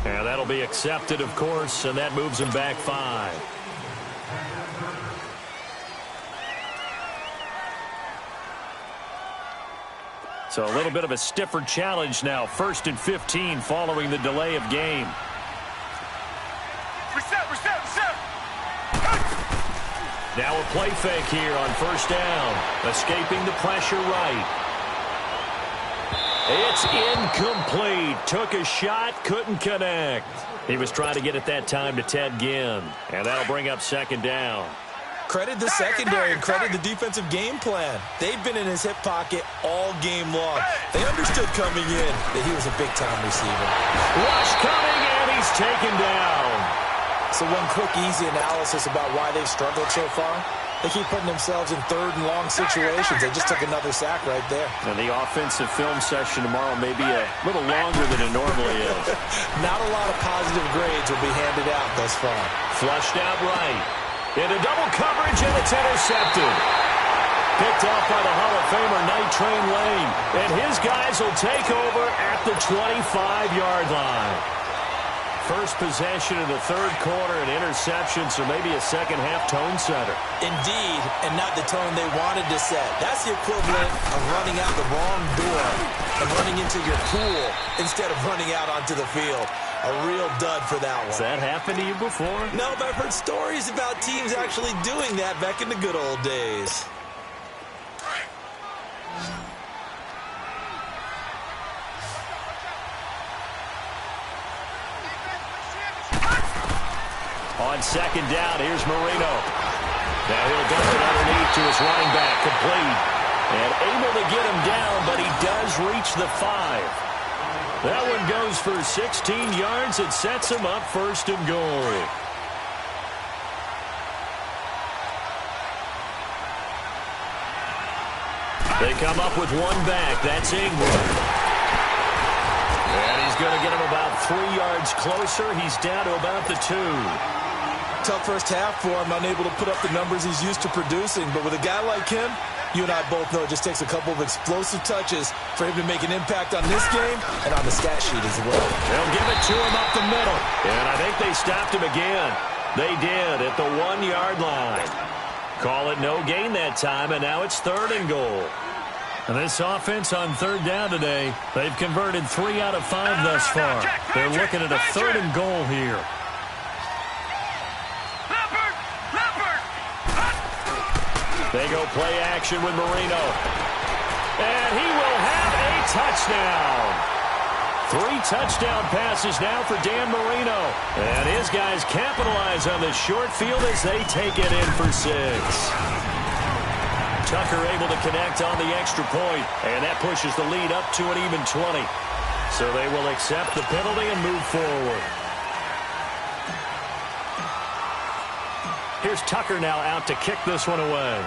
And that'll be accepted, of course, and that moves him back 5. So a little bit of a stiffer challenge now. 1st and 15 following the delay of game. Reset. Now a play fake here on 1st down. Escaping the pressure right. It's incomplete. Took a shot, couldn't connect. He was trying to get it that time to Ted Ginn. And that'll bring up 2nd down. Credit the secondary and credit the defensive game plan. They've been in his hip pocket all game long. They understood coming in that he was a big-time receiver. Rush coming, and he's taken down. So one quick, easy analysis about why they've struggled so far. They keep putting themselves in 3rd and long situations. They just took another sack right there. And the offensive film session tomorrow may be a little longer than it normally is. Not a lot of positive grades will be handed out thus far. Flushed out right. Into double coverage, and it's intercepted. Picked off by the Hall of Famer Night Train Lane. And his guys will take over at the 25-yard line. First possession of the 3rd quarter, and interception, so maybe a second-half tone setter. Indeed, and not the tone they wanted to set. That's the equivalent of running out the wrong door and running into your pool instead of running out onto the field. A real dud for that one. Has that happened to you before? No, but I've heard stories about teams actually doing that back in the good old days. On 2nd down, here's Marino. Now he'll dump it underneath to his running back, complete. And able to get him down, but he does reach the 5. That one goes for 16 yards. It sets him up 1st and goal. They come up with one back. That's Ingram. And he's going to get him about 3 yards closer. He's down to about the 2. Tough first half for him, unable to put up the numbers he's used to producing. But with a guy like him, you and I both know it just takes a couple of explosive touches for him to make an impact on this game and on the stat sheet as well. They'll give it to him up the middle. And I think they stopped him again. They did at the 1-yard line. Call it no gain that time, and now it's 3rd and goal. And this offense on 3rd down today, they've converted 3 out of 5 thus far. They're looking at a 3rd and goal here. They go play action with Marino. And he will have a touchdown. 3 touchdown passes now for Dan Marino. And his guys capitalize on the short field as they take it in for 6. Tucker able to connect on the extra point. And that pushes the lead up to an even 20. So they will accept the penalty and move forward. Here's Tucker now out to kick this one away.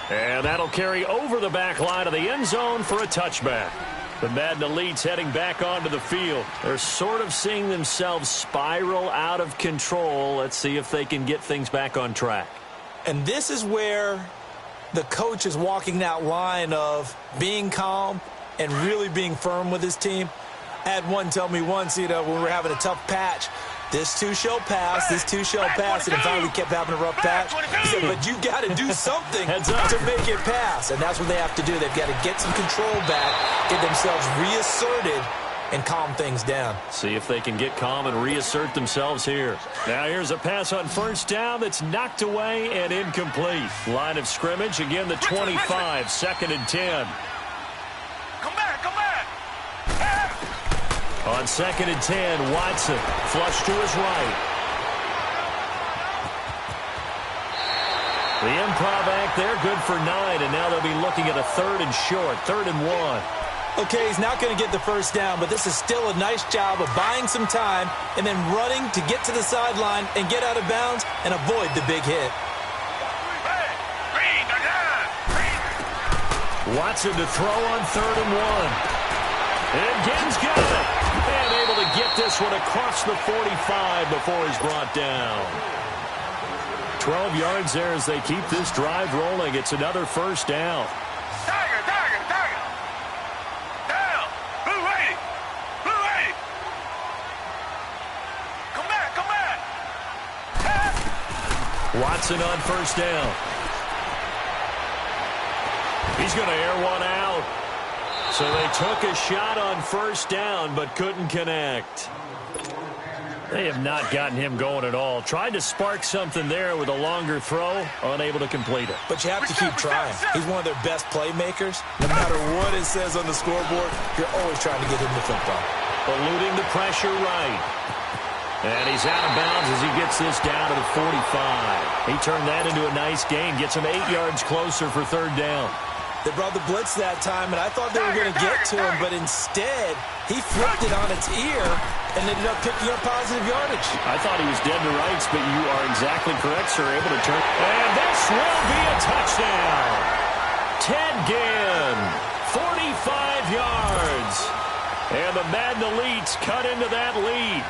And that'll carry over the back line of the end zone for a touchback. The Madden Elites heading back onto the field. They're sort of seeing themselves spiral out of control. Let's see if they can get things back on track. And this is where the coach is walking that line of being calm and really being firm with his team. I had one tell me once, when we were having a tough patch, this too shall pass, this too shall pass, and then finally we kept having a rough patch. He said, but you got to do something to make it pass, and that's what they have to do. They've got to get some control back, get themselves reasserted, and calm things down. See if they can get calm and reassert themselves here. Now here's a pass on 1st down that's knocked away and incomplete. Line of scrimmage, again the 25, 2nd and 10. Come back. On 2nd and 10, Watson flush to his right. The improv act there, good for 9, and now they'll be looking at a 3rd and short, 3rd and 1. Okay, he's not going to get the first down, but this is still a nice job of buying some time and then running to get to the sideline and get out of bounds and avoid the big hit. Watson to throw on 3rd and 1. And Ginn's got it. And able to get this one across the 45 before he's brought down. 12 yards there as they keep this drive rolling. It's another 1st down. Watson on first down. He's going to air one out. So they took a shot on first down but couldn't connect. They have not gotten him going at all. Tried to spark something there with a longer throw, unable to complete it. But you have to keep trying. He's one of their best playmakers. No matter what it says on the scoreboard, you're always trying to get him the football. Eluding the pressure right. And he's out of bounds as he gets this down to the 45. He turned that into a nice gain, gets him 8 yards closer for third down. They brought the blitz that time, and I thought they were going to get to him, but instead, he flipped it on its ear and ended up picking up positive yardage. I thought he was dead to rights, but you are exactly correct, sir. Able to turn. And this will be a touchdown. Ted Ginn, 45 yards. And the Madden Elites cut into that lead.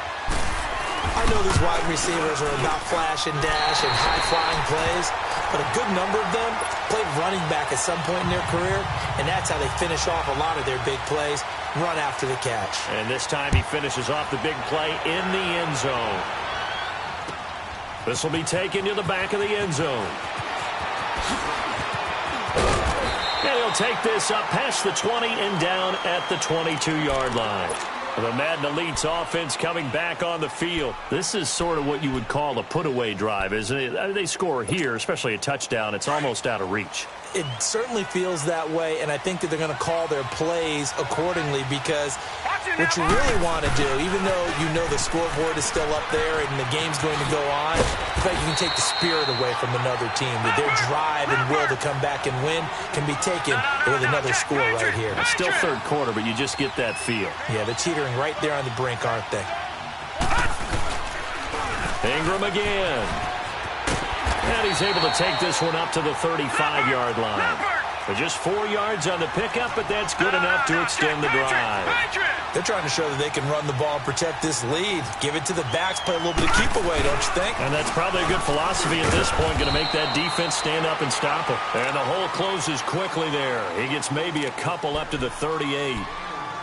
I know these wide receivers are about flash and dash and high-flying plays, but a good number of them played running back at some point in their career, and that's how they finish off a lot of their big plays, run after the catch. And this time he finishes off the big play in the end zone. This will be taken to the back of the end zone. And he'll take this up past the 20 and down at the 22-yard line. The Madden Elites offense coming back on the field. This is sort of what you would call a put-away drive, isn't it? They score here, especially a touchdown. It's almost out of reach. It certainly feels that way, and I think that they're going to call their plays accordingly because what you really want to do, even though you know the scoreboard is still up there and the game's going to go on, I think you can take the spirit away from another team. That their drive and will to come back and win can be taken with another score right here. It's still third quarter, but you just get that feel. Yeah, they're teetering right there on the brink, aren't they? Ingram again. And he's able to take this one up to the 35-yard line. For just 4 yards on the pickup, but that's good enough to extend the drive. They're trying to show that they can run the ball and protect this lead. Give it to the backs, play a little bit of keep away, don't you think? And that's probably a good philosophy at this point, going to make that defense stand up and stop it. And the hole closes quickly there. He gets maybe a couple up to the 38.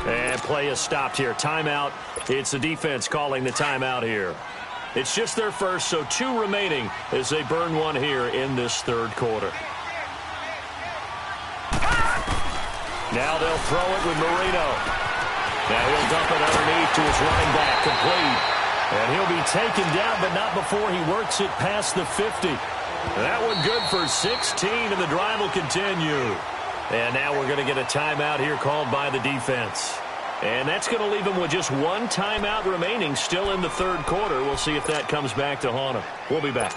And play is stopped here. Timeout. It's the defense calling the timeout here. It's just their first, so 2 remaining as they burn one here in this third quarter. Now they'll throw it with Marino. Now he'll dump it underneath to his running back, complete. And he'll be taken down, but not before he works it past the 50. That one good for 16, and the drive will continue. And now we're going to get a timeout here called by the defense. And that's going to leave him with just 1 timeout remaining still in the third quarter. We'll see if that comes back to haunt him. We'll be back.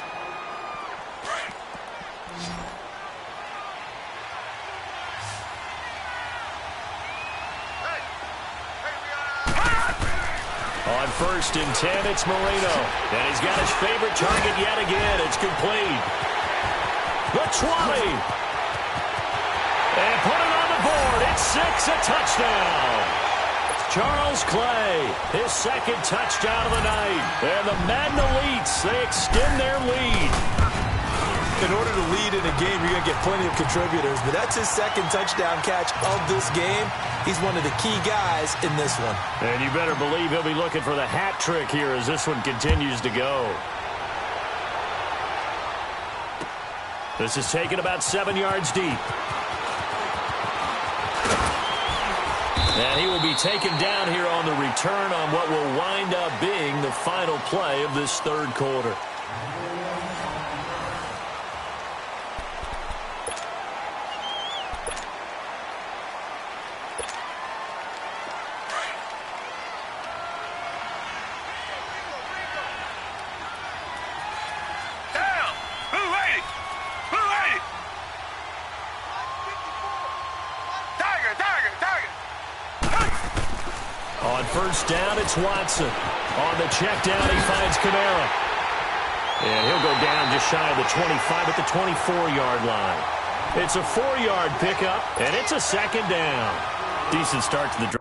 On first and 10, it's Marino. And he's got his favorite target yet again. It's complete. The 20. And put it on the board. It's 6, a touchdown. Charles Clay, his second touchdown of the night. And the Madden Elites, they extend their lead. In order to lead in a game, you're going to get plenty of contributors, but that's his second touchdown catch of this game. He's one of the key guys in this one. And you better believe he'll be looking for the hat trick here as this one continues to go. This is taken about 7 yards deep. And he will be taken down here on the return on what will wind up being the final play of this third quarter. On first down, it's Watson. On the check down, he finds Kamara. And he'll go down just shy of the 25 at the 24-yard line. It's a 4-yard pickup, and it's a second down. Decent start to the drive.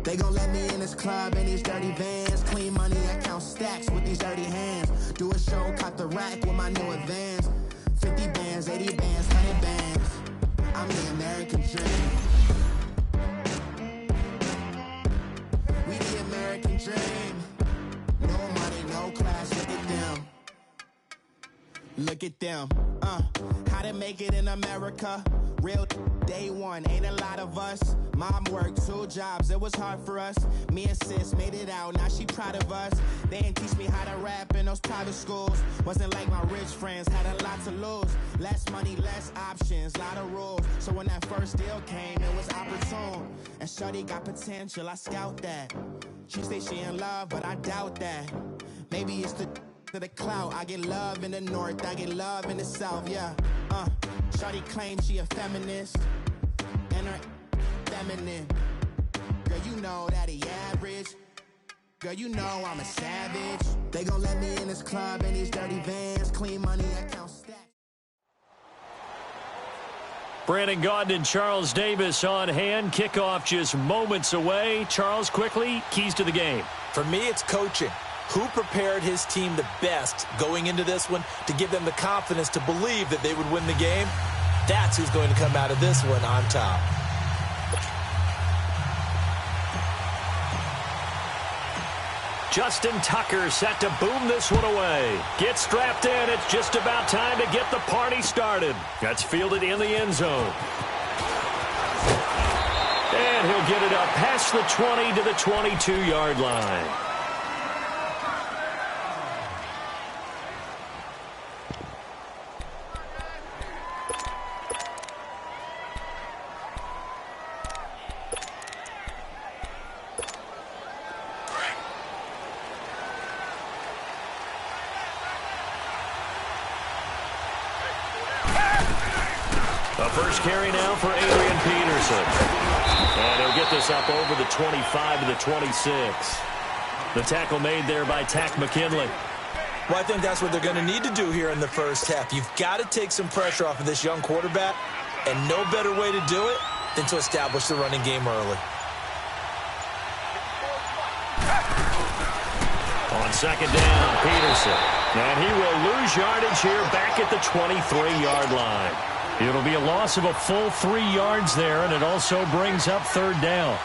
They gon' let me in this club in these dirty vans. Clean money, I count stacks with these Do a show, cut the rack with my new advance. 50 bands, 80 bands, 100 bands. I'm the American dream. We the American dream. No money, no class, look at them. Look at them. How to make it in America. Real day one, ain't a lot of us. Mom worked 2 jobs, it was hard for us. Me and sis made it out, now she proud of us. They didn't teach me how to rap in those private schools. Wasn't like my rich friends, had a lot to lose. Less money, less options, lot of rules. So when that first deal came, it was opportune. And shorty got potential, I scout that. She say she in love, but I doubt that. Maybe it's to the clout. I get love in the north, I get love in the south, yeah. Shorty claims she a feminist, and her feminine. Girl, you know that he average. Girl, you know I'm a savage. They gon' let me in this club in these dirty vans. Clean money, I count stacks. Brandon Gaudin and Charles Davis on hand. Kickoff just moments away. Charles, quickly, keys to the game. For me, it's coaching. Who prepared his team the best going into this one to give them the confidence to believe that they would win the game? That's who's going to come out of this one on top. Justin Tucker set to boom this one away. Gets strapped in. It's just about time to get the party started. That's fielded in the end zone. And he'll get it up past the 20 to the 22-yard line. A first carry now for Adrian Peterson. And he'll get this up over the 25 to the 26. The tackle made there by Tack McKinley. Well, I think that's what they're going to need to do here in the first half. You've got to take some pressure off of this young quarterback, and no better way to do it than to establish the running game early. On second down, Peterson. And he will lose yardage here back at the 23-yard line. It'll be a loss of a full 3 yards there, and it also brings up third down.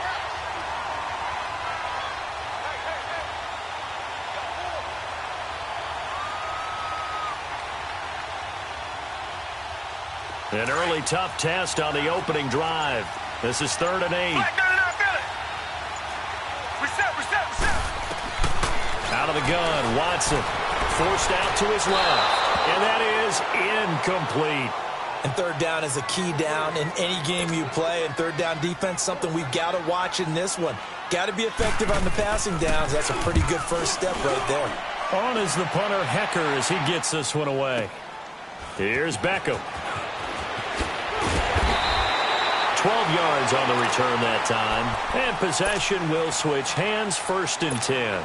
An early tough test on the opening drive. This is 3rd and 8. Out of the gun, Watson forced out to his left, and that is incomplete. And third down is a key down in any game you play. And third down defense, something we've got to watch in this one. Got to be effective on the passing downs. That's a pretty good first step right there. On is the punter, Hecker, as he gets this one away. Here's Beckham. 12 yards on the return that time. And possession will switch hands, 1st and 10.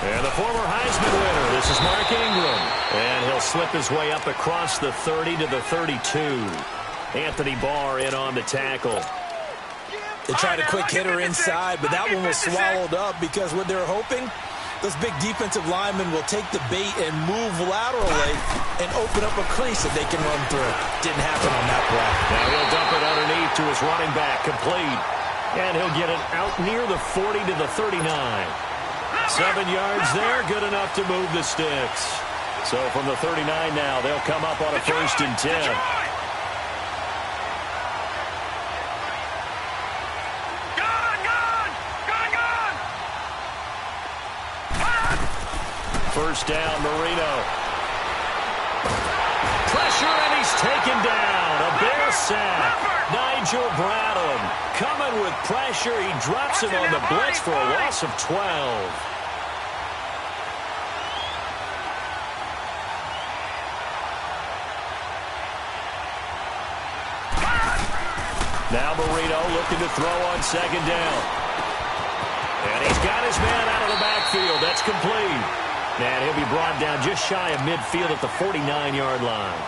And the former Heisman winner, this is Mark Ingram. And he'll slip his way up across the 30 to the 32. Anthony Barr in on the tackle. They tried a quick hitter inside, but that one was swallowed up because what they're hoping, those big defensive linemen will take the bait and move laterally and open up a crease that they can run through. Didn't happen on that play. Now he'll dump it underneath to his running back, complete. And he'll get it out near the 40 to the 39. 7 yards there, good enough to move the sticks. So from the 39 now, they'll come up on a 1st and 10. First down, Marino. Pressure, and he's taken down. A Bear sack. Nigel Bradham coming with pressure. He drops him on the blitz for a loss of 12. Now Marino looking to throw on second down. And he's got his man out of the backfield. That's complete. And he'll be brought down just shy of midfield at the 49-yard line.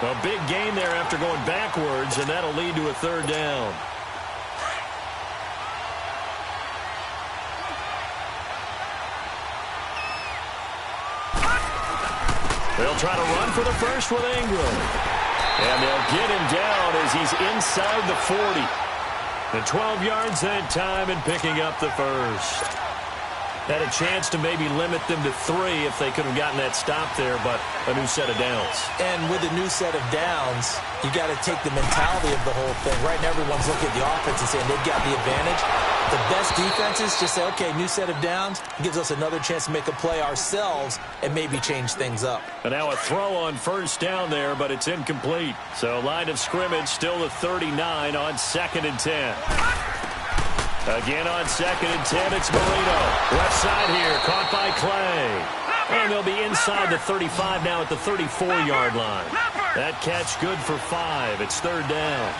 A big gain there after going backwards, and that'll lead to a third down. They'll try to run for the first with Ingram. And they'll get him down as he's inside the 40. The 12 yards that time and picking up the first. Had a chance to maybe limit them to 3 if they could have gotten that stop there, but a new set of downs. And with a new set of downs, you got to take the mentality of the whole thing. Right now, everyone's looking at the offense and saying they've got the advantage. The best defenses just say, okay, new set of downs. It gives us another chance to make a play ourselves and maybe change things up. And now a throw on first down there, but it's incomplete. So line of scrimmage still the 39 on 2nd and 10. Again on 2nd and 10, it's Marino. Left side here, caught by Clay. And they'll be inside the 35 now at the 34-yard line. That catch good for 5. It's third down.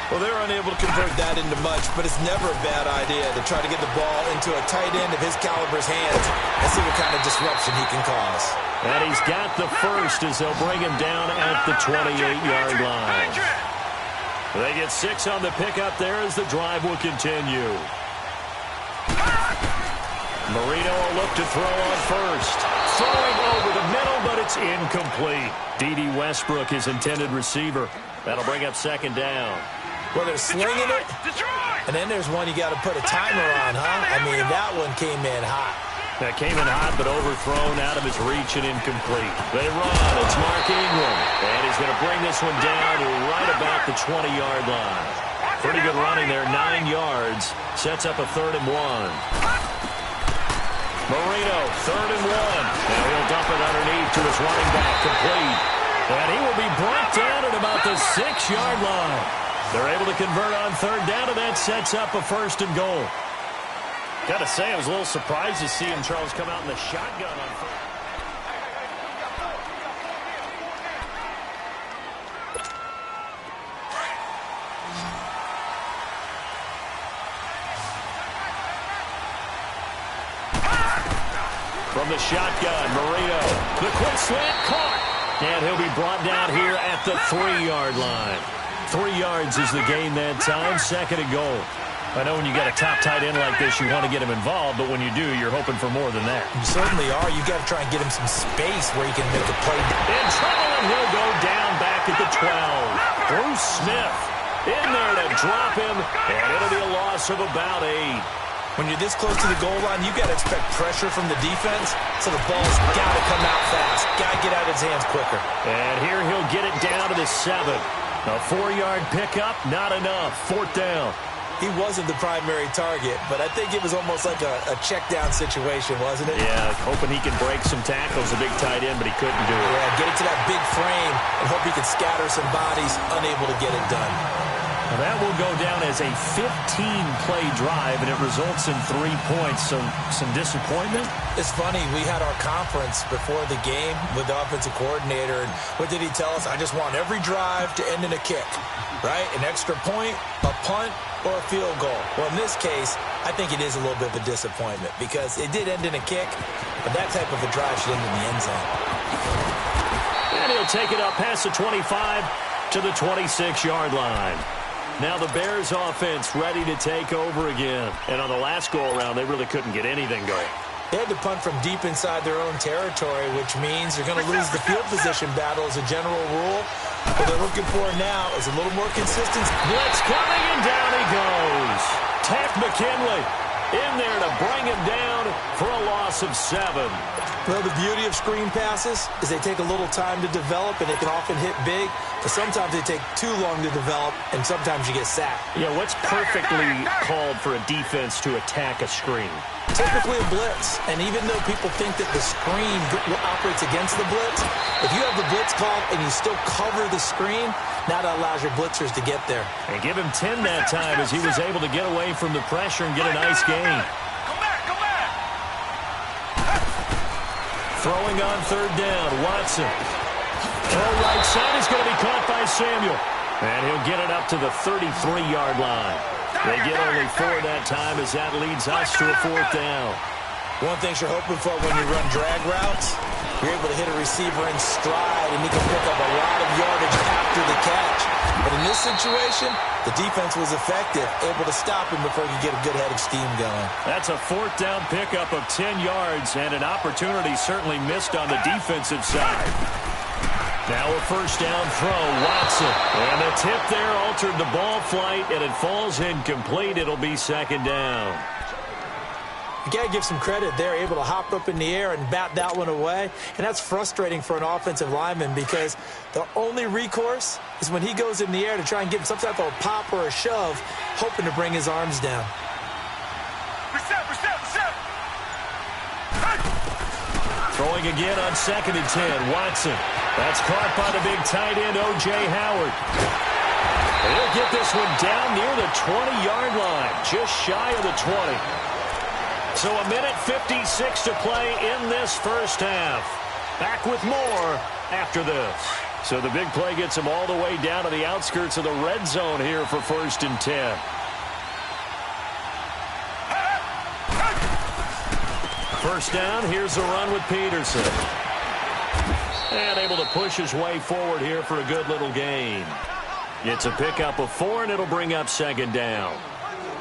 Well, they're unable to convert that into much, but it's never a bad idea to try to get the ball into a tight end of his caliber's hands and see what kind of disruption he can cause. And he's got the first as they'll bring him down at the 28-yard line. They get 6 on the pickup there as the drive will continue. Marino will look to throw on first. Throwing over the middle, but it's incomplete. D.D. Westbrook, his intended receiver. That'll bring up 2nd down. Well, they're slinging it, and then there's one you got to put a timer on, huh? I mean, that one came in hot. That came in hot, but overthrown, out of his reach and incomplete. They run. It's Mark Ingram, and he's going to bring this one down right about the 20-yard line. Pretty good running there, 9 yards. Sets up a 3rd and 1. Marino, 3rd and 1. Now he'll dump it underneath to his running back, complete. And he will be brought down at about the 6-yard line. They're able to convert on 3rd down, and that sets up a 1st and goal. Got to say, I was a little surprised to see him, Charles, come out in the shotgun on 3rd. From the shotgun, Marino. The quick slant caught. And he'll be brought down here at the 3-yard line. 3 yards is the gain that time. 2nd and goal. I know when you got a top tight end like this, you want to get him involved, but when you do, you're hoping for more than that. You certainly are. You got to try and get him some space where he can make a play. In trouble, and he'll go down back at the 12. Bruce Smith in there to drop him, and it'll be a loss of about 8. When you're this close to the goal line, you got to expect pressure from the defense, so the ball's got to come out fast. Got to get out of his hands quicker. And here he'll get it down to the 7. A 4-yard pickup, not enough. 4th down. He wasn't the primary target, but I think it was almost like a check-down situation, wasn't it? Yeah, hoping he can break some tackles, a big tight end, but he couldn't do it. Yeah, get it to that big frame and hope he could scatter some bodies, unable to get it done. Well, that will go down as a 15-play drive, and it results in 3 points. So some disappointment? It's funny. We had our conference before the game with the offensive coordinator, and what did he tell us? I just want every drive to end in a kick, right? An extra point, a punt, or a field goal. Well, in this case, I think it is a little bit of a disappointment because it did end in a kick, but that type of a drive should end in the end zone. And he'll take it up past the 25 to the 26-yard line. Now the Bears offense ready to take over again. And on the last go-around, they really couldn't get anything going. They had to punt from deep inside their own territory, which means they're going to lose the field position battle as a general rule. What they're looking for now is a little more consistency. Blitz coming, and down he goes. Taft McKinley in there to bring him down for a loss of 7. Well, the beauty of screen passes is they take a little time to develop, and they can often hit big, but sometimes they take too long to develop, and sometimes you get sacked. Yeah, what's perfectly called for a defense to attack a screen? Typically a blitz, and even though people think that the screen operates against the blitz, if you have the blitz called and you still cover the screen, now that allows your blitzers to get there. And give him 10 that time as he was able to get away from the pressure and get a nice gain. Throwing on 3rd down, Watson. Throw right side is going to be caught by Samuel. And he'll get it up to the 33-yard line. They get only 4 that time as that leads us to a 4th down. One thing you're hoping for when you run drag routes, you're able to hit a receiver in stride, and he can pick up a lot of yardage after the catch. But in this situation, the defense was effective, able to stop him before he could get a good head of steam going. That's a 4th down pickup of 10 yards, and an opportunity certainly missed on the defensive side. Now a 1st down throw, Watson. And the tip there altered the ball flight, and it falls incomplete. It'll be 2nd down. You got to give some credit. They're able to hop up in the air and bat that one away. And that's frustrating for an offensive lineman because the only recourse is when he goes in the air to try and get some type of a pop or a shove, hoping to bring his arms down. Reset. Hey! Throwing again on 2nd and 10. Watson. That's caught by the big tight end, O.J. Howard. He'll get this one down near the 20-yard line, just shy of the 20. So a minute 56 to play in this first half. Back with more after this. So the big play gets him all the way down to the outskirts of the red zone here for 1st and 10. First down, here's the run with Peterson. And able to push his way forward here for a good little gain. It's a pickup of 4, and it'll bring up 2nd down.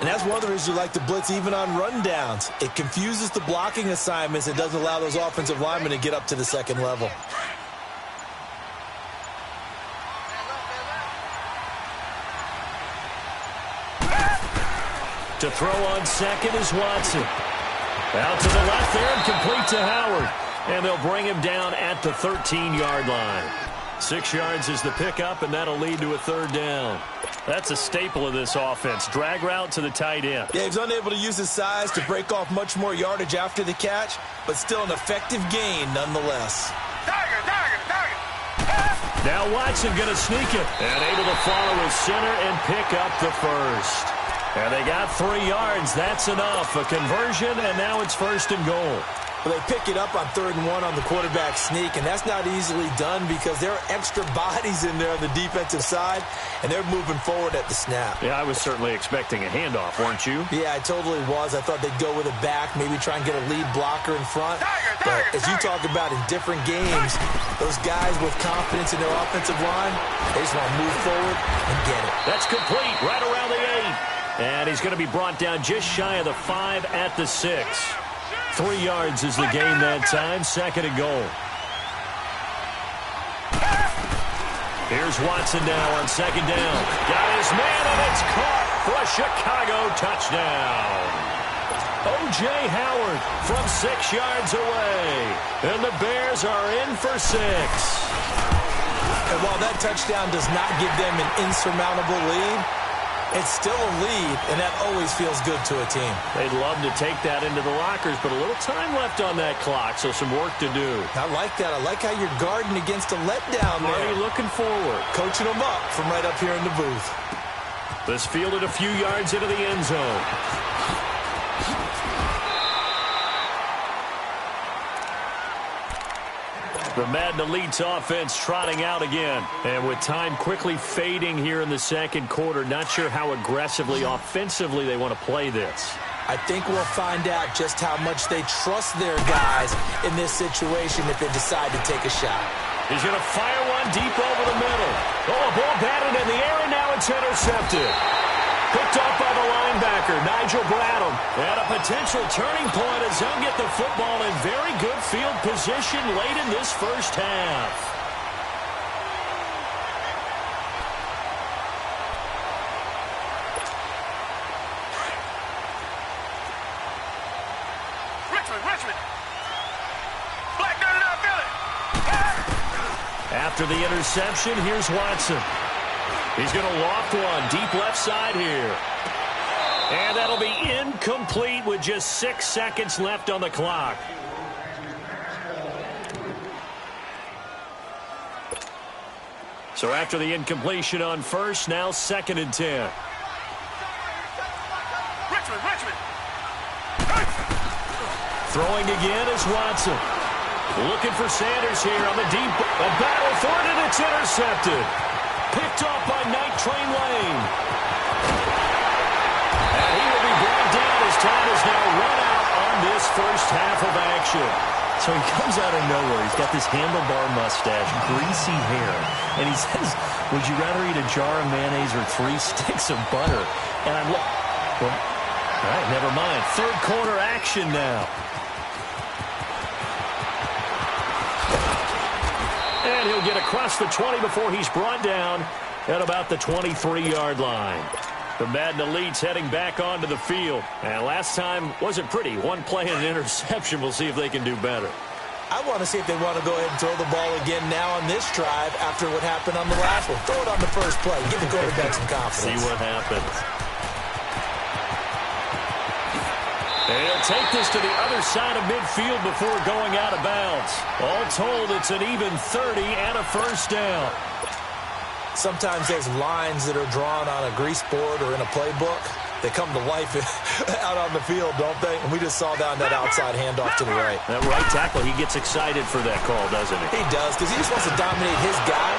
And that's one of the reasons you like to blitz even on rundowns. It confuses the blocking assignments. It doesn't allow those offensive linemen to get up to the 2nd level. To throw on 2nd is Watson. Out to the left there and complete to Howard. And they'll bring him down at the 13-yard line. 6 yards is the pickup, and that'll lead to a 3rd down. That's a staple of this offense. Drag route to the tight end. Yeah, he's unable to use his size to break off much more yardage after the catch, but still an effective gain nonetheless. Now Watson going to sneak it. And able to follow his center and pick up the 1st. And they got 3 yards. That's enough. A conversion, and now it's 1st and goal. Well, they pick it up on 3rd and 1 on the quarterback sneak, and that's not easily done because there are extra bodies in there on the defensive side, and they're moving forward at the snap. Yeah, I was certainly expecting a handoff, weren't you? Yeah, I totally was. I thought they'd go with it back, maybe try and get a lead blocker in front. But as you talk about in different games, those guys with confidence in their offensive line, they just want to move forward and get it. That's complete right around the 8. And he's going to be brought down just shy of the 5 at the 6. 3 yards is the gain that time. 2nd and goal. Here's Watson now on 2nd down. Got his man, and it's caught for a Chicago touchdown. O.J. Howard from 6 yards away. And the Bears are in for 6. And while that touchdown does not give them an insurmountable lead, it's still a lead, and that always feels good to a team. They'd love to take that into the lockers, but a little time left on that clock, so some work to do. I like that. I like how you're guarding against a letdown there. Already looking forward. Coaching them up from right up here in the booth. This fielded a few yards into the end zone. The Madden Elite's offense trotting out again. And with time quickly fading here in the 2nd quarter, not sure how aggressively, offensively they want to play this. I think we'll find out just how much they trust their guys in this situation if they decide to take a shot. He's going to fire one deep over the middle. Oh, a ball batted in the air, and now it's intercepted. Picked off by the linebacker, Nigel Bradham. And a potential turning point as they'll get the football in very good field position late in this first half. Richmond. Black dirty down Philly. After the interception, here's Watson. He's going to loft one deep left side here. And that'll be incomplete with just 6 seconds left on the clock. So after the incompletion on 1st, now 2nd and 10. Richmond. Throwing again is Watson. Looking for Sanders here on the deep. A battle for it, and it's intercepted. Picked off by Night Train Lane. down as time is now run out on this first half of action. So he comes out of nowhere. He's got this handlebar mustache, greasy hair, and he says, would you rather eat a jar of mayonnaise or 3 sticks of butter? And I'm like, well, all right, never mind. Third quarter action now. And he'll get across the 20 before he's brought down at about the 23-yard line. The Madden Elites heading back onto the field. And last time wasn't pretty. One play and an interception. We'll see if they can do better. I want to see if they want to go ahead and throw the ball again now on this drive after what happened on the last one. Throw it on the first play. Give the quarterback some confidence. See what happens. And he'll take this to the other side of midfield before going out of bounds. All told, it's an even 30 and a first down. Sometimes there's lines that are drawn on a grease board or in a playbook. They come to life out on the field, don't they? And we just saw that on that outside handoff to the right. That right tackle, he gets excited for that call, doesn't he? He does, because he just wants to dominate his guy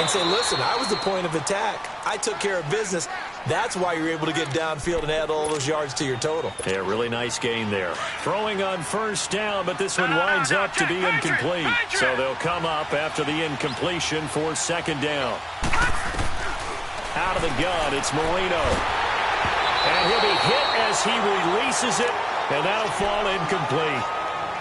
and say, listen, I was the point of attack. I took care of business. That's why you're able to get downfield and add all those yards to your total. Yeah, really nice gain there. Throwing on first down, but this one winds up to be incomplete. So they'll come up after the incompletion for second down. Out of the gun, it's Marino. And he'll be hit as he releases it, and that'll fall incomplete.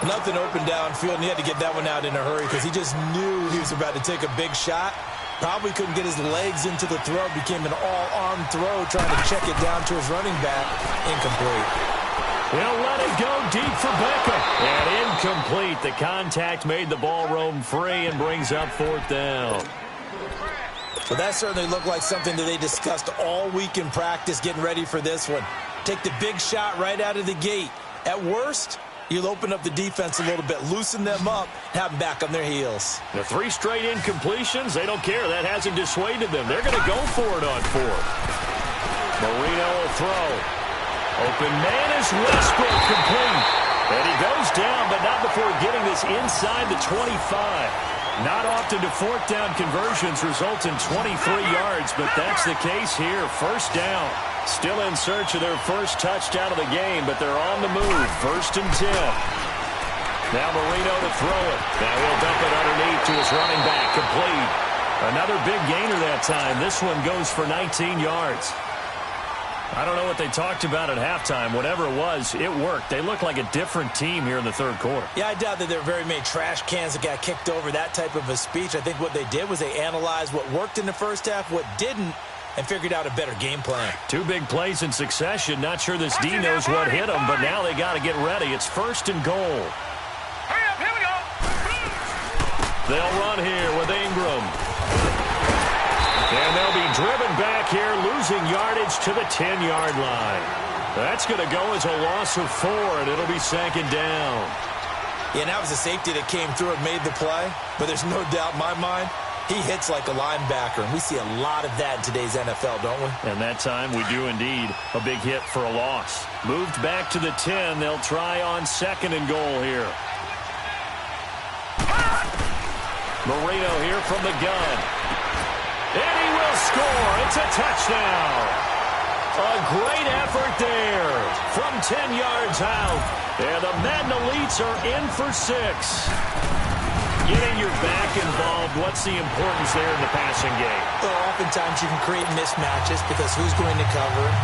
Nothing open downfield, and he had to get that one out in a hurry because he just knew he was about to take a big shot. Probably couldn't get his legs into the throw. Became an all-arm throw, trying to check it down to his running back. Incomplete. He'll let it go deep for Beckham. And incomplete. The contact made the ball roam free and brings up fourth down. Well, that certainly looked like something that they discussed all week in practice, getting ready for this one. Take the big shot right out of the gate. At worst, you'll open up the defense a little bit, loosen them up, have them back on their heels. The 3 straight incompletions, they don't care. That hasn't dissuaded them. They're going to go for it on fourth. Marino will throw. Open man is Westbrook, complete. And he goes down, but not before getting this inside the 25. Not often do fourth down conversions result in 23 yards, but that's the case here. First down. Still in search of their first touchdown of the game, but they're on the move. First and 10. Now Marino to throw it. Now he'll dump it underneath to his running back. Complete. Another big gainer that time. This one goes for 19 yards. I don't know what they talked about at halftime. Whatever it was, it worked. They look like a different team here in the third quarter. Yeah, I doubt that there were very many trash cans that got kicked over, that type of a speech. I think what they did was they analyzed what worked in the first half, what didn't, and figured out a better game plan. 2 big plays in succession. Not sure this D knows what hit them, but now they got to get ready. It's first and goal. Hurry up, here we go. They'll run here with Ingram. And they'll be driven back here, losing yardage to the 10-yard line. That's going to go as a loss of 4, and it'll be second down. Yeah, and that was a safety that came through and made the play, but there's no doubt in my mind, he hits like a linebacker, and we see a lot of that in today's NFL, don't we? And that time we do indeed. A big hit for a loss. Moved back to the 10. They'll try on second and goal here. Marino here from the gun. And he will score. It's a touchdown. A great effort there from 10 yards out. And the Madden Elites are in for 6. Getting your back involved, what's the importance there in the passing game? Well, oftentimes you can create mismatches because who's going to cover him,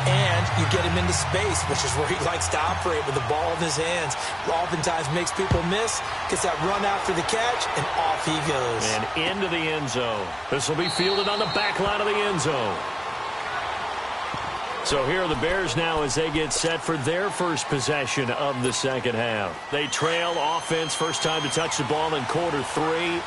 and you get him into space, which is where he likes to operate with the ball in his hands. Oftentimes makes people miss, gets that run after the catch, and off he goes. And into the end zone. This will be fielded on the back line of the end zone. So here are the Bears now as they get set for their first possession of the second half. They trail offense, first time to touch the ball in quarter 3,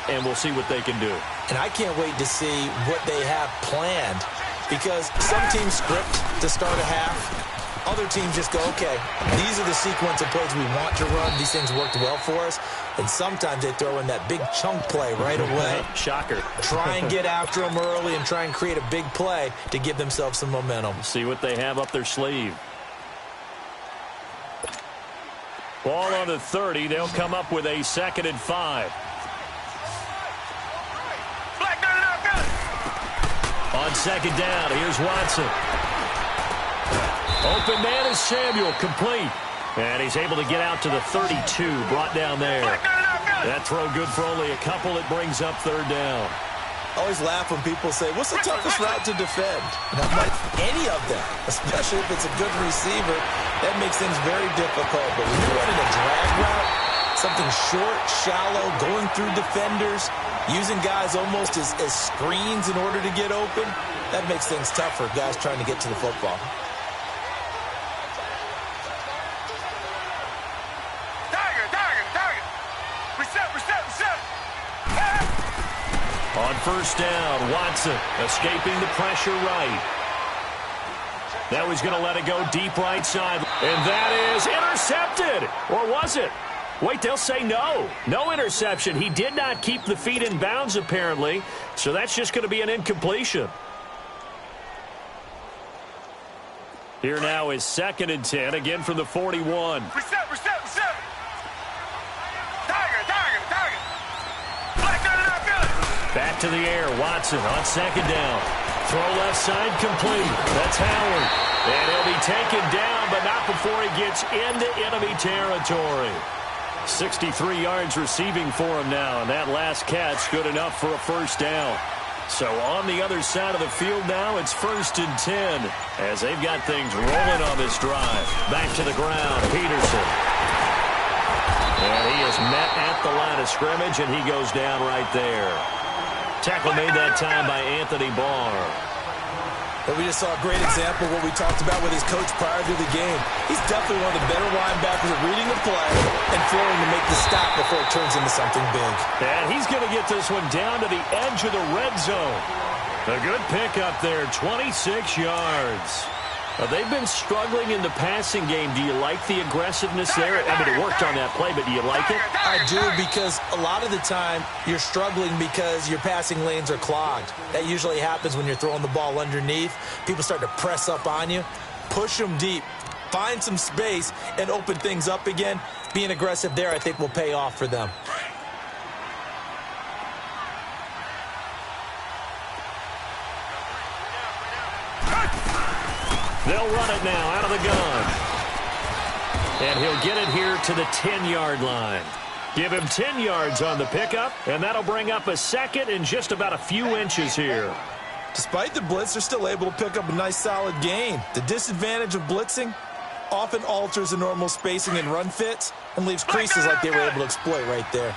and we'll see what they can do. And I can't wait to see what they have planned, because some teams script to start a half. Other teams just go, okay, these are the sequence of plays we want to run. These things worked well for us. And sometimes they throw in that big chunk play right away. Shocker. Try and get after them early and try and create a big play to give themselves some momentum. See what they have up their sleeve. Ball on the 30. They'll come up with a second and 5. On second down, here's Watson. Open man is Samuel, complete. And he's able to get out to the 32, brought down there. That throw good for only a couple. It brings up third down. I always laugh when people say, what's the toughest route to defend? And I'm like, any of them, especially if it's a good receiver. That makes things very difficult. But when you're running a drag route, something short, shallow, going through defenders, using guys almost as screens in order to get open, that makes things tough for guys trying to get to the football. On first down, Watson escaping the pressure right. Now he's going to let it go deep right side. And that is intercepted. Or was it? Wait, they'll say no. No interception. He did not keep the feet in bounds, apparently. So that's just going to be an incompletion. Here now is 2nd and 10, again from the 41. Back to the air, Watson on 2nd down. Throw left side complete. That's Howard. And he'll be taken down, but not before he gets into enemy territory. 63 yards receiving for him now, and that last catch good enough for a first down. So on the other side of the field now, it's 1st and 10 as they've got things rolling on this drive. Back to the ground, Peterson. And he is met at the line of scrimmage, and he goes down right there. Tackle made that time by Anthony Barr. But we just saw a great example of what we talked about with his coach prior to the game. He's definitely one of the better linebackers at reading the play and flowing to make the stop before it turns into something big. And he's going to get this one down to the edge of the red zone. A good pickup there, 26 yards. They've been struggling in the passing game. Do you like the aggressiveness there? I mean, it worked on that play, but do you like it? I do, because a lot of the time you're struggling because your passing lanes are clogged. That usually happens when you're throwing the ball underneath. People start to press up on you. Push them deep. Find some space and open things up again. Being aggressive there, I think, will pay off for them. They'll run it now out of the gun. And he'll get it here to the 10-yard line. Give him 10 yards on the pickup, and that'll bring up a 2nd and just about a few inches here. Despite the blitz, they're still able to pick up a nice, solid gain. The disadvantage of blitzing often alters the normal spacing and run fits and leaves creases like they were able to exploit right there.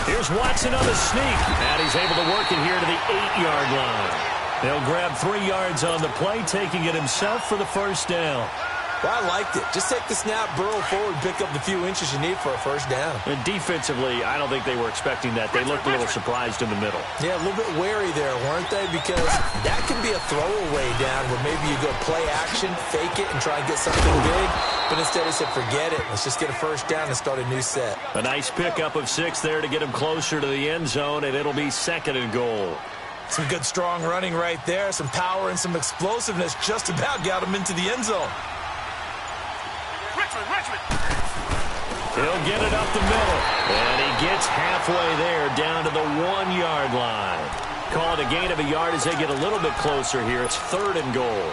Here's Watson on the sneak, and he's able to work it here to the 8-yard line. He'll grab 3 yards on the play, taking it himself for the first down. Well, I liked it. Just take the snap, burrow forward, pick up the few inches you need for a first down. And defensively, I don't think they were expecting that. They looked a little surprised in the middle. Yeah, a little bit wary there, weren't they? Because that can be a throwaway down where maybe you go play action, fake it, and try and get something big. But instead he said, forget it. Let's just get a first down and start a new set. A nice pickup of 6 there to get him closer to the end zone, and it'll be 2nd and goal. Some good, strong running right there. Some power and some explosiveness just about got him into the end zone. He'll get it up the middle, and he gets halfway there down to the 1-yard line. Call it a gain of a yard as they get a little bit closer here. It's 3rd and goal.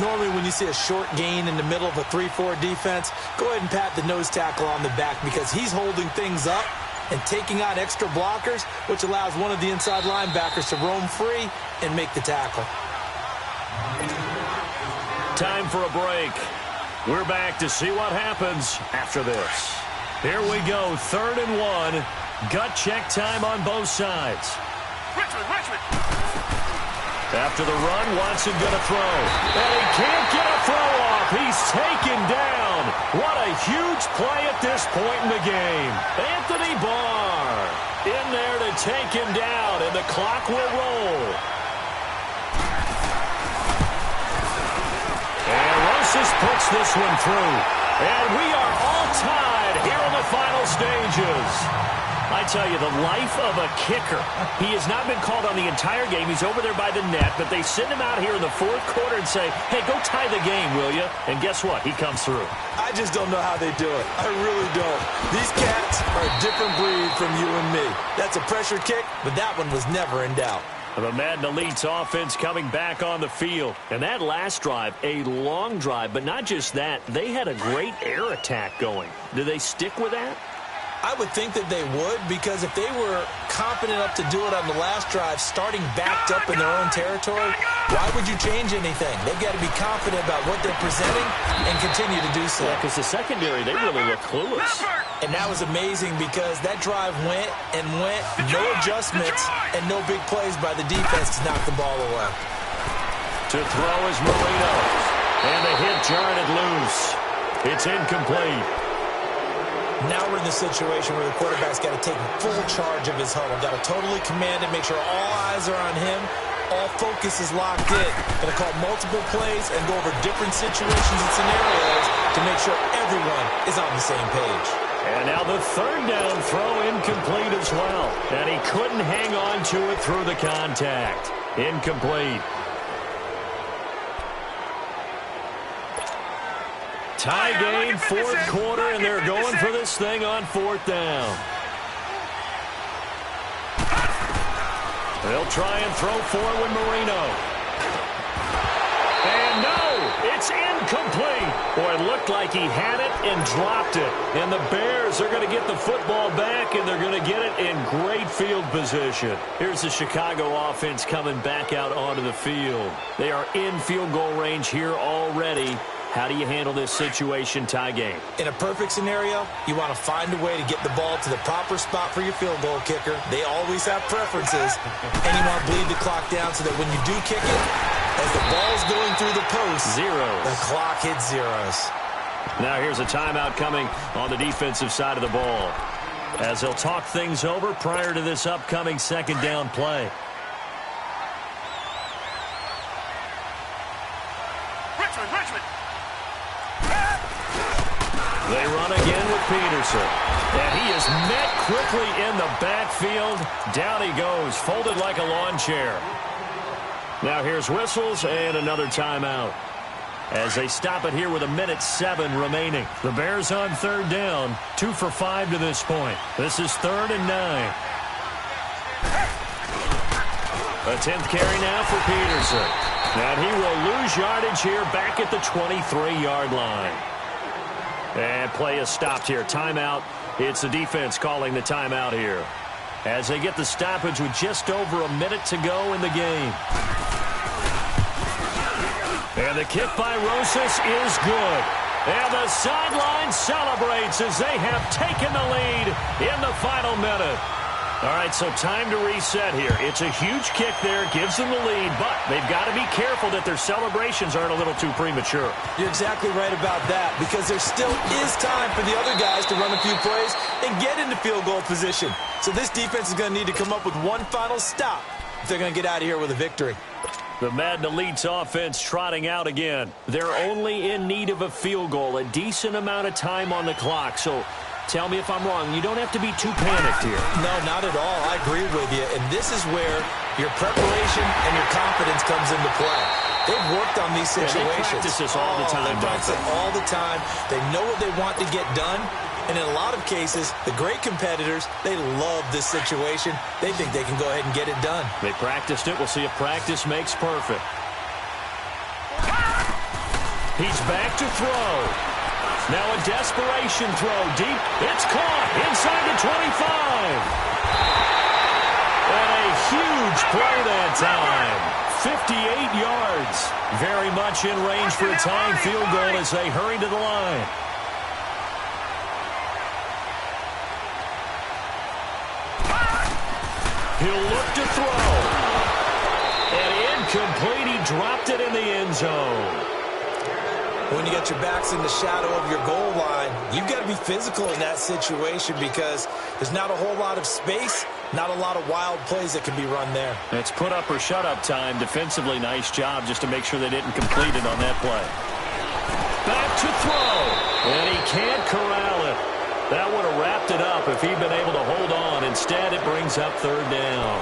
Normally when you see a short gain in the middle of a 3-4 defense, go ahead and pat the nose tackle on the back because he's holding things up and taking out extra blockers, which allows one of the inside linebackers to roam free and make the tackle. Time for a break. We're back to see what happens after this. Here we go, 3rd and 1. Gut check time on both sides. Richmond. After the run, Watson going to throw. And he can't get a throw off. He's taken down. What a huge play at this point in the game. Anthony Barr in there to take him down, and the clock will roll. And Rosas puts this one through. And we are all tied here in the final stages. I tell you, the life of a kicker. He has not been called on the entire game. He's over there by the net, but they send him out here in the 4th quarter and say, hey, go tie the game, will you? And guess what? He comes through. I just don't know how they do it. I really don't. These cats are a different breed from you and me. That's a pressure kick, but that one was never in doubt. The Madden Elite's offense coming back on the field. And that last drive, a long drive, but not just that. They had a great air attack going. Do they stick with that? I would think that they would, because if they were confident enough to do it on the last drive, starting backed up in their own territory, why would you change anything? They've got to be confident about what they're presenting and continue to do so. Yeah, because the secondary, they really look clueless. And that was amazing because that drive went and went, no adjustments and no big plays by the defense to knock the ball away. To throw is Marino. And the hit jarred it loose. It's incomplete. Now we're in the situation where the quarterback's got to take full charge of his huddle. Got to totally command it, make sure all eyes are on him. All focus is locked in. Going to call multiple plays and go over different situations and scenarios to make sure everyone is on the same page. And now the third down throw incomplete as well. And he couldn't hang on to it through the contact. Incomplete. Tie game, fourth quarter, and they're going for this thing on fourth down. They'll try and throw for it with Marino. And no, it's incomplete. Boy, it looked like he had it and dropped it. And the Bears are going to get the football back, and they're going to get it in great field position. Here's the Chicago offense coming back out onto the field. They are in field goal range here already. How do you handle this situation, tie game? In a perfect scenario, you want to find a way to get the ball to the proper spot for your field goal kicker. They always have preferences, and you want to bleed the clock down so that when you do kick it, as the ball's going through the post, zeros. The clock hits zeros. Now here's a timeout coming on the defensive side of the ball, as they'll talk things over prior to this upcoming second down play. Richmond. They run again with Peterson. And he is met quickly in the backfield. Down he goes, folded like a lawn chair. Now here's whistles and another timeout, as they stop it here with 1:07 remaining. The Bears on third down, 2 for 5 to this point. This is 3rd and 9. A 10th carry now for Peterson. And he will lose yardage here back at the 23-yard line. And play is stopped here. Timeout. It's the defense calling the timeout here, as they get the stoppage with just over a minute to go in the game. And the kick by Rosas is good. And the sideline celebrates as they have taken the lead in the final minute. All right, so time to reset here. It's a huge kick there, gives them the lead, but they've got to be careful that their celebrations aren't a little too premature. You're exactly right about that, because there still is time for the other guys to run a few plays and get into field goal position. So this defense is going to need to come up with one final stop if they're going to get out of here with a victory. The Madden Elite's offense trotting out again. They're only in need of a field goal, a decent amount of time on the clock. So tell me if I'm wrong. You don't have to be too panicked here. No, not at all. I agree with you. And this is where your preparation and your confidence comes into play. They've worked on these situations. They practice this all the time. They practice it all the time. They know what they want to get done. And in a lot of cases, the great competitors, they love this situation. They think they can go ahead and get it done. They practiced it. We'll see if practice makes perfect. He's back to throw. Now a desperation throw deep. It's caught inside the 25. And a huge play that time. 58 yards. Very much in range for a tying field goal as they hurry to the line. He'll look to throw. And incomplete. He dropped it in the end zone. When you got your backs in the shadow of your goal line, you've got to be physical in that situation because there's not a whole lot of space, not a lot of wild plays that can be run there. It's put up or shut up time. Defensively, nice job just to make sure they didn't complete it on that play. Back to throw. And he can't corral it. That would have wrapped it up if he'd been able to hold on. Instead, it brings up third down.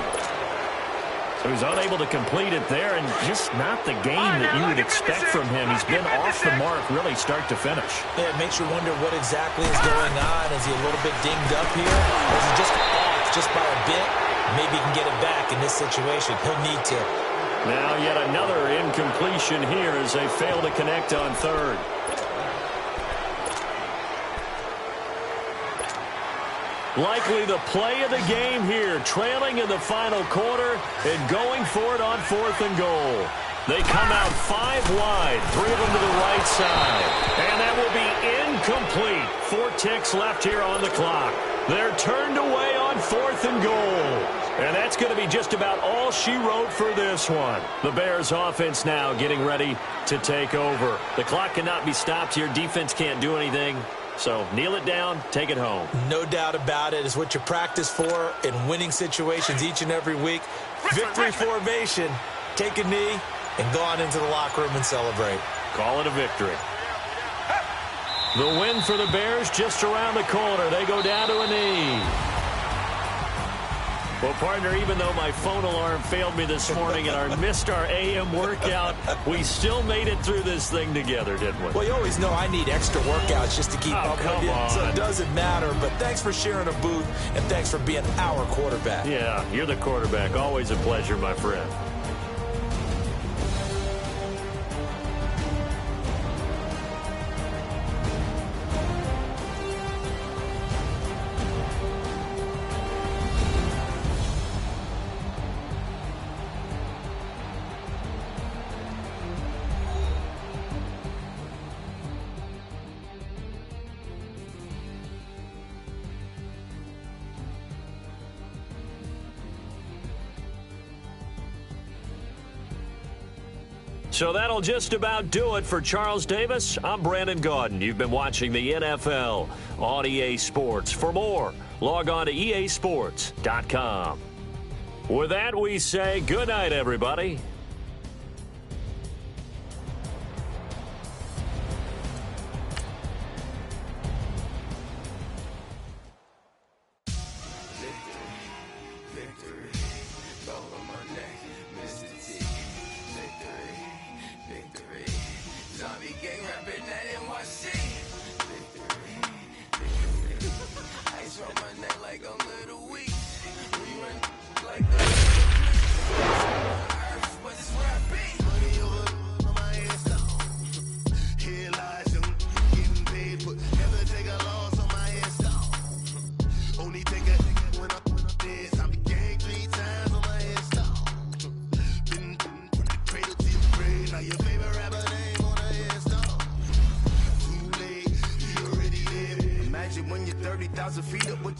So he's unable to complete it there, and just not the game that you would expect from him. He's been off the mark really start to finish. Yeah, it makes you wonder what exactly is going on. Is he a little bit dinged up here? Or is he just off just by a bit? Maybe he can get it back in this situation. He'll need to. Now yet another incompletion here as they fail to connect on third. Likely the play of the game here, trailing in the final quarter and going for it on 4th and goal. They come out 5 wide, 3 of them to the right side. And that will be incomplete. 4 ticks left here on the clock. They're turned away on 4th and goal. And that's going to be just about all she wrote for this one. The Bears offense now getting ready to take over. The clock cannot be stopped here. Defense can't do anything. So kneel it down, take it home. No doubt about it. It's what you practice for in winning situations each and every week. Victory formation. Take a knee and go on into the locker room and celebrate. Call it a victory. The win for the Bears just around the corner. They go down to a knee. Well, partner, even though my phone alarm failed me this morning and I missed our AM workout, we still made it through this thing together, didn't we? Well, you always know I need extra workouts just to keep up with you, so it doesn't matter. But thanks for sharing a booth, and thanks for being our quarterback. Yeah, you're the quarterback. Always a pleasure, my friend. So that'll just about do it for Charles Davis. I'm Brandon Gaudin. You've been watching the NFL on EA Sports. For more, log on to easports.com. With that, we say good night, everybody. When you're 30,000 feet up with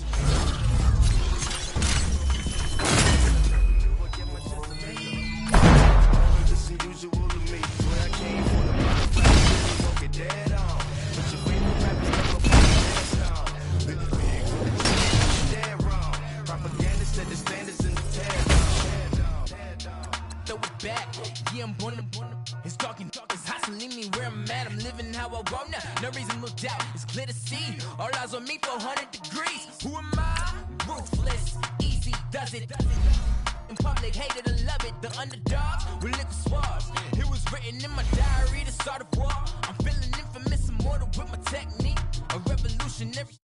this unusual to me. Where I came from, the broke it dead on. But your favorite rappers never put their hands on. Dead wrong. Propaganda set the standards in the tear. Throw it back. Yeah, I'm born. It's talking. It's hot, so leave me where I'm at. I'm living how I want now. No reason to look out. It's clear to see. All eyes on me for 100 degrees. Who am I? Ruthless. Easy does it. In public, hated and love it. The underdogs with liquor swabs. It was written in my diary to start a war. I'm feeling infamous, immortal with my technique. A revolutionary.